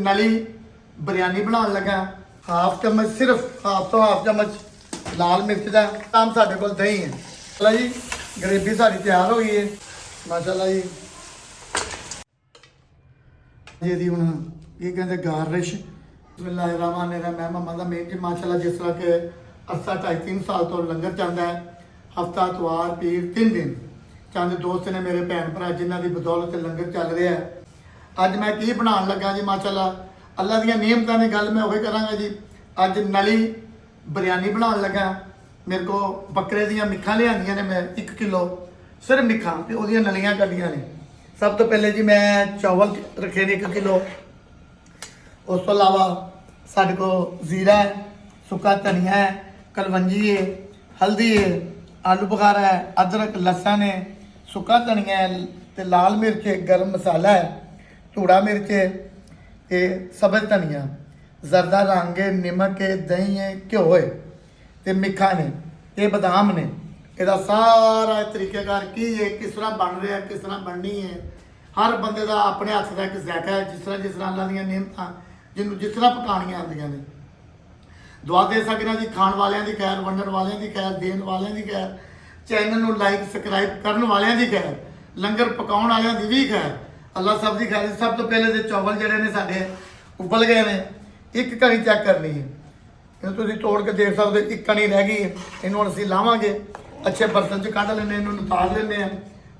नाली बिरयानी बनाने लगा हाफ चम्मच सिर्फ हाफ तो हाफ चम्मच लाल मिर्च का काम साढ़े को दही है। चलो जी ग्रेवी सारी तैयार हो गई है माशाल्लाह जी। जी हूँ ये कहते गार्निश बिस्मिल्लाहिर्रहमानिर्रहीम। मैं मम्मा का मेन जी माशाल्लाह जिस तरह के अरसा 2.5-3 साल तो लंगर चलता है हफ्ता इतवार पीर 3 दिन चंद दोस्त ने मेरे भैन भरा जिन्हों की बदौलत लंगर चल रहा है। अज मैं की बनाने लगा जी माशाल्लाह अल्लाह दी नियमतां ने गल मैं वही करांगा जी। अज नली बिरयानी बनाने लगा। मेरे को बकरे दियां मिखां लियानियां ने मैं 1 किलो सिर्फ मिखां ते ओहदियां नलियां कड्डियां ने। सब तो पहले जी मैं चावल रखे ने 1 किलो। उस तो अलावा साढ़े को जीरा है, सुक्का धनिया है, कलवंजी है, हल्दी है, आलू बुखारा है, अदरक लसन है, सुक्का धनिया है ते लाल मिर्च है, गर्म मसाला है, धूड़ा मिर्च है, ते सब्ज धनिया, जरदा रंग है, नमक है, दही है, घ्यो है ते मिखा ने, ये बादाम ने। ਇਹਦਾ सारा तरीकेकार की है किस तरह बन रहा है किस तरह बननी है। हर बंदे का अपने हथ का एक ज़ायका है जिस तरह अल्लाह दी नियमतां जिन्हों जिस तरह पकानियां आंदियां ने। दुआ दे सकना जी खाण वालियां दी खैर, वंडण वालियां दी खैर, देण वालियां दी खैर, चैनल नूं लाइक सबसक्राइब करन वालियां दी खैर, लंगर पकाउण वालियां दी भी खैर। अल्लाह सब दी खैर। सब तो पहले तो चावल जिहड़े ने साडे उबल गए ने। एक कणी चेक करनी है इन्हूं तुसीं तोड़ के देख सकते एक कणी रह गई है। इन्हूं असीं लावांगे अच्छे बर्तन च कढ़ लैने इन्हूं निकाल लैने आ।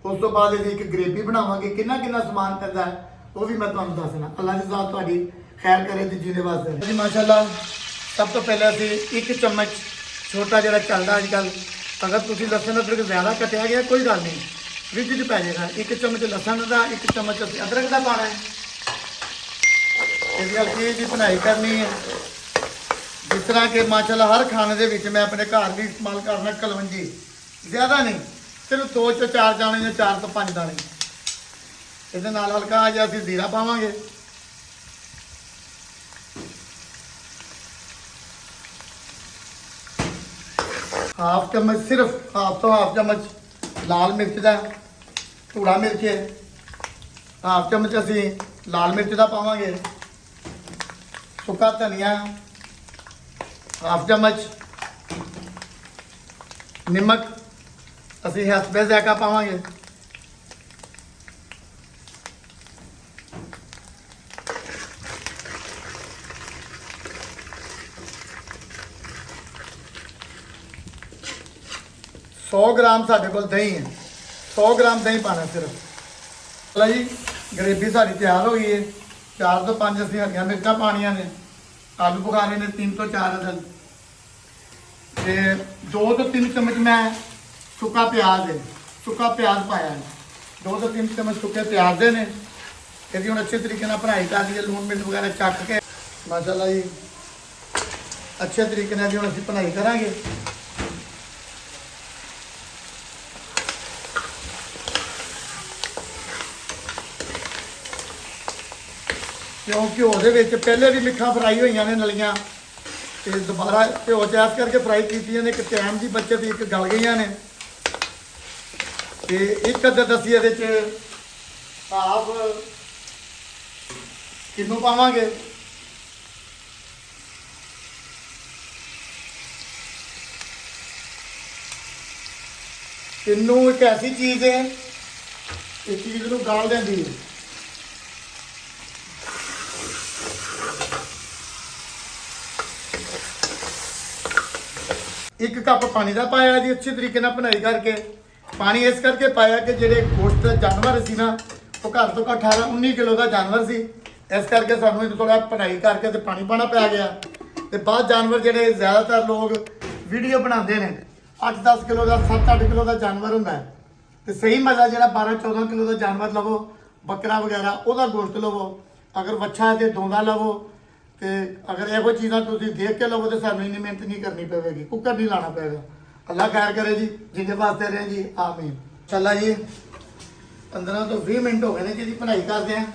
उस तो बाद एक ग्रेवी बनावांगे। किन्ना किन्ना समान पैंदा है वो भी मैं तुहानूं दसना। अल्लाह जी साहब तुहाडी खैर करे ते जीने वास्ते जी माशाल्लाह। सब तो पहले असीं 1 चम्मच छोटा जिहड़ा चलदा अजकल अगर तुसीं लसन अदरक ज़्यादा कटिया गया कोई गल नहीं फ्रिज च पै जाएगा। 1 चम्मच लसन का 1 चम्मच असीं अदरक का पाना है। इस करके जी बनाई करनी है जिस तरह के माशाल्लाह हर खाने दे विच मैं अपने घर भी इस्तेमाल करना। कलवंजी ज़्यादा नहीं सिर्फ 2 ਤੋਂ 4 दाने या 4 ਤੋਂ 5 दाने। ਇਹਦੇ ਨਾਲ ਹਲਕਾ ਜਿਹਾ ਅਸੀਂ ਜ਼ੀਰਾ ਪਾਵਾਂਗੇ। हाफ चम्मच सिर्फ हाफ तो हाफ चम्मच लाल मिर्च का धूड़ा मिर्च है। हाफ चम्मच असी लाल मिर्च का पावांगे। सुक्का धनिया हाफ चम्मच, नमक असी हसबे ज़ायका पावांगे। सौ ग्राम साढ़े को दही है। 100 ग्राम दही पाना सिर्फ। चलो जी ग्रेवी सारी तैयार हो गई है। 4 ਤੋਂ 5 असीं हरियां मिर्चां पानियां ने। आलू बुखारे ने 3 ਤੋਂ 4 अदल ते 2 ਤੋਂ 3 चम्मच मैं सुक्का प्याज है सुक्का प्याज पाया है। 2 ਤੋਂ 3 चम्मच सुक्के प्याज दे ने। इसकी हुण अच्छे तरीके नाल भराई कर दी लूण मिर्च वगैरह चख के माशाल्लाह जी अच्छे तरीके नाल हुण असीं भराई करांगे। क्यों घ्यो के पहले भी मिठा फ्राई हुई ने नलियां तो दोबारा घ्यो चैस करके फ्राई की ने। एक टाइम की बच्चे भी एक गल गई ने तो एक अदद असी ये हाफ किनू पावांगे। किनू एक ऐसी चीज़ है इस चीज़ को गाल देंदी है। एक कप पानी का पाया जी अच्छे तरीके नाल भुनाई करके। पानी इस करके पाया कि जेडे गोश्त जानवर सी ना वो घर तो 18-19 किलो का जानवर सी। इस करके सानू थोड़ा भुनाई करके तो पानी पाना पै गया। तो बाद जानवर जेडे ज़्यादातर लोग वीडियो बनाते हैं 8-10 किलो का 7-8 किलो का जानवर होंदा है तो सही मज़ा जो 12-14 किलो का जानवर लवो बकरा वगैरह वह गोश्त लवो। अगर वच्छा है तो दोंदा लवो। तो अगर यहो चीज़ा तुम देख के लवो तो सानू इन्नी मेहनत नहीं करनी पवेगी कुकर नहीं लाना पेगा। अल्लाह खैर करे जी जिंदे वास्ते रहे जी आमीन। चला जी 15 ਤੋਂ 20 मिनट हो गए ने जी भुनाई करते हैं।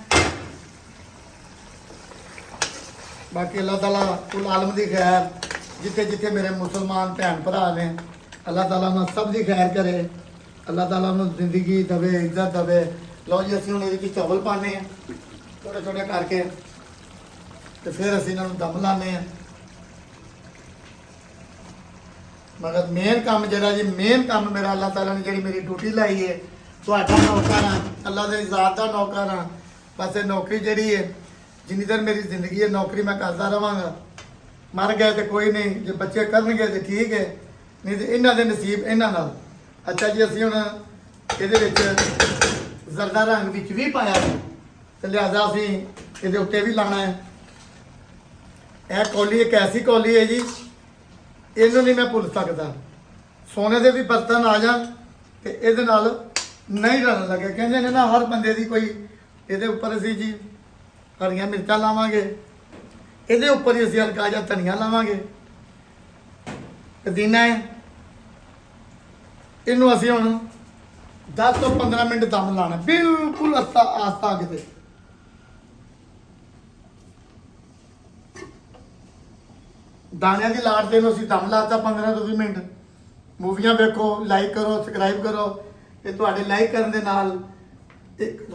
बाकी अल्लाह ताला कुल आलम की खैर जिथे जिथे मेरे मुसलमान भैन भरा ने अल्लाह ताला उन्होंने सब की खैर करे। अल्लाह ताला उन्होंने जिंदगी दवे इज्जत दवे। लो जी असीं हुण इहदे विच चावल पाने थोड़े थोड़े करके ਤੇ ਫਿਰ ਅਸੀਂ ਇਹਨਾਂ ਨੂੰ ਦਮ ਲਾਉਂਦੇ ਹਾਂ। ਮਗਰ ਮੇਨ ਕੰਮ ਜਿਹੜਾ ਜੀ, ਮੇਨ ਕੰਮ ਮੇਰਾ ਅੱਲਾਹ ਤਾਲਾ ਨੇ ਜਿਹੜੀ ਮੇਰੀ ਡਿਊਟੀ ਲਾਈ ਹੈ, ਤੁਹਾਡਾ ਨੌਕਰ ਹਾਂ, ਅੱਲਾਹ ਦੇ ਜ਼ਾਤ ਦਾ ਨੌਕਰ ਹਾਂ। ਬਸ ਇਹ ਨੌਕਰੀ ਜਿਹੜੀ ਹੈ, ਜਿੰਨੀ ਦੇਰ ਮੇਰੀ ਜ਼ਿੰਦਗੀ ਹੈ ਨੌਕਰੀ ਮੈਂ ਕਰਦਾ ਰਵਾਂਗਾ। ਮਰ ਗਏ ਤੇ ਕੋਈ ਨਹੀਂ, ਜੇ ਬੱਚੇ ਕਰਨਗੇ ਤੇ ਠੀਕ ਹੈ, ਨਹੀਂ ਤੇ ਇਹਨਾਂ ਦੇ ਨਸੀਬ ਇਹਨਾਂ ਨਾਲ। ਅੱਛਾ ਜੀ, ਅਸੀਂ ਹੁਣ ਇਹਦੇ ਵਿੱਚ ਜ਼ਰਦਾ ਰੰਗ ਵਿੱਚ ਵੀ ਪਾਇਆ ਹੈ ਤੇ ਲਿਹਾਜ਼ਾ ਅਸੀਂ ਇਹਦੇ ਉੱਤੇ ਵੀ ਲਾਣਾ ਹੈ। ਇਹ ਕੌਲੀ ਇੱਕ ਐਸੀ ਕੌਲੀ ਹੈ ਜੀ, ਇਹਨੂੰ ਨਹੀਂ ਮੈਂ ਭੁੱਲ ਸਕਦਾ। ਸੋਨੇ ਦੇ ਵੀ ਬਰਤਨ ਆ ਜਾਣ ਤੇ ਇਹਦੇ ਨਾਲ ਨਹੀਂ ਰਲਣ ਲੱਗੇ। ਕਹਿੰਦੇ ਨੇ ਨਾ, ਹਰ ਬੰਦੇ ਦੀ ਕੋਈ, ਇਹਦੇ ਉੱਪਰ ਅਸੀਂ ਜੀ ਹਰੀਆਂ ਮਿਰਚਾਂ ਲਾਵਾਂਗੇ, ਇਹਦੇ ਉੱਪਰ ਹੀ ਅਸੀਂ ਹਲਕਾ ਜਿਹਾ ਧਨੀਆ ਲਾਵਾਂਗੇ, ਪੁਦੀਨਾ ਹੈ। ਇਹਨੂੰ ਅਸੀਂ ਹੁਣ 10 ਤੋਂ 15 ਮਿੰਟ ਦਮ ਲਾਣਾ, ਬਿਲਕੁਲ ਆਸਤਾ ਅੱਗ ਤੇ। ਦਾਣਿਆਂ ਦੀ ਲਾਟ ਤੇ ਨੂੰ ਅਸੀਂ ਦਮ ਲਾਤਾ 15 ਤੋਂ 20 ਮਿੰਟ। ਮੂਵੀਆਂ ਵੇਖੋ, ਲਾਈਕ ਕਰੋ, ਸਬਸਕ੍ਰਾਈਬ ਕਰੋ। ਤੇ ਤੁਹਾਡੇ ਲਾਈਕ ਕਰਨ ਦੇ ਨਾਲ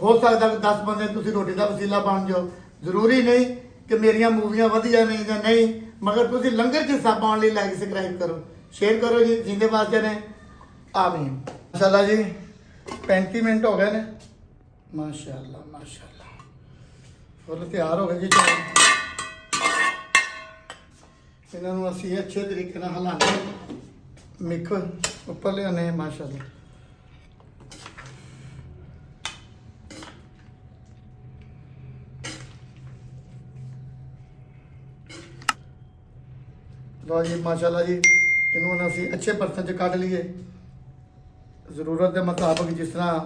ਹੋ ਸਕਦਾ ਕਿ 10 ਬੰਦੇ ਤੁਸੀਂ ਰੋਟੀ ਦਾ ਵਸੀਲਾ ਬਣ ਜਾਓ। ਜ਼ਰੂਰੀ ਨਹੀਂ ਕਿ ਮੇਰੀਆਂ ਮੂਵੀਆਂ ਵਧੀਆ ਨਹੀਂ ਜਾਂ ਨਹੀਂ, ਮਗਰ ਤੁਸੀਂ ਲੰਗਰ 'ਚ ਹਿੱਸਾ ਪਾਉਣ ਲਈ ਲਾਈਕ ਸਬਸਕ੍ਰਾਈਬ ਕਰੋ, ਸ਼ੇਅਰ ਕਰੋ ਜੀ। ਜਿੰਦੇ ਵਾਸਤੇ ਨੇ, ਆਮੀਨ। ਮਾਸ਼ਾਅੱਲਾ ਜੀ, 35 ਮਿੰਟ ਹੋ ਗਏ ਨੇ। ਮਾਸ਼ਾਅੱਲਾ ਮਾਸ਼ਾਅੱਲਾ, ਫੁੱਲ ਤਿਆਰ ਹੋ ਗਏ ਜੀ। ਇਹਨਾਂ ਨੂੰ ਅਸੀਂ ਅੱਛੇ ਤਰੀਕੇ ਨਾਲ ਹਿਲਾਉਂਦੇ, ਮਿੱਕ ਉੱਪਰ ਲਿਆਉਂਦੇ ਹਾਂ। ਮਾਸ਼ਾਅੱਲਾ, ਲਓ ਜੀ, ਮਾਸ਼ਾਅੱਲਾ ਜੀ। ਇਹਨੂੰ ਹੁਣ ਅਸੀਂ ਅੱਛੇ ਬਰਤਨ 'ਚ ਕੱਢ ਲਈਏ, ਜ਼ਰੂਰਤ ਦੇ ਮੁਤਾਬਕ, ਜਿਸ ਤਰ੍ਹਾਂ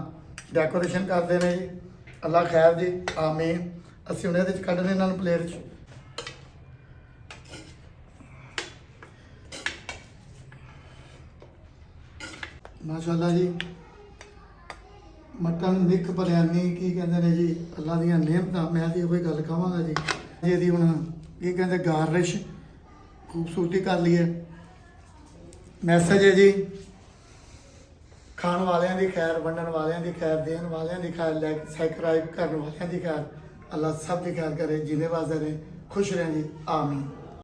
ਡੈਕੋਰੇਸ਼ਨ ਕਰਦੇ ਨੇ ਜੀ। ਅੱਲਾ ਖੈਰ ਜੀ, ਆਮੀਨ। ਅਸੀਂ ਹੁਣ ਇਹਦੇ 'ਚ ਕੱਢਣੇ ਇਹਨਾਂ ਨੂੰ ਪਲੇਟ 'ਚ। ਮਾਸ਼ਾਅੱਲਾ ਜੀ, ਮਟਨ ਮਿੱਕ ਬਿਰਿਆਨੀ ਕੀ ਕਹਿੰਦੇ ਨੇ ਜੀ, ਅੱਲਾ ਦੀਆਂ ਨਿਹਮਤਾਂ। ਮੈਂ ਤਾਂ ਉਹੀ ਗੱਲ ਕਹਾਂਗਾ ਜੀ, ਇਹਦੀ ਹੁਣ ਕੀ ਕਹਿੰਦੇ ਗਾਰਨਿਸ਼ ਖੂਬਸੂਰਤੀ ਕਰ ਲਈਏ। ਮੈਸੇਜ ਹੈ ਜੀ, ਖਾਣ ਵਾਲਿਆਂ ਦੀ ਖੈਰ, ਵੰਡਣ ਵਾਲਿਆਂ ਦੀ ਖੈਰ, ਦੇਣ ਵਾਲਿਆਂ ਦੀ ਖੈਰ, ਲਾਈਕ ਸਬਸਕ੍ਰਾਈਬ ਕਰਨ ਵਾਲਿਆਂ ਦੀ ਖੈਰ। ਅੱਲਾ ਸਭ ਦੀ ਖੈਰ ਕਰੇ, ਜਿੰਦੇ ਵਾਸਤੇ ਰਹੇ, ਖੁਸ਼ रहें जी, आमीन।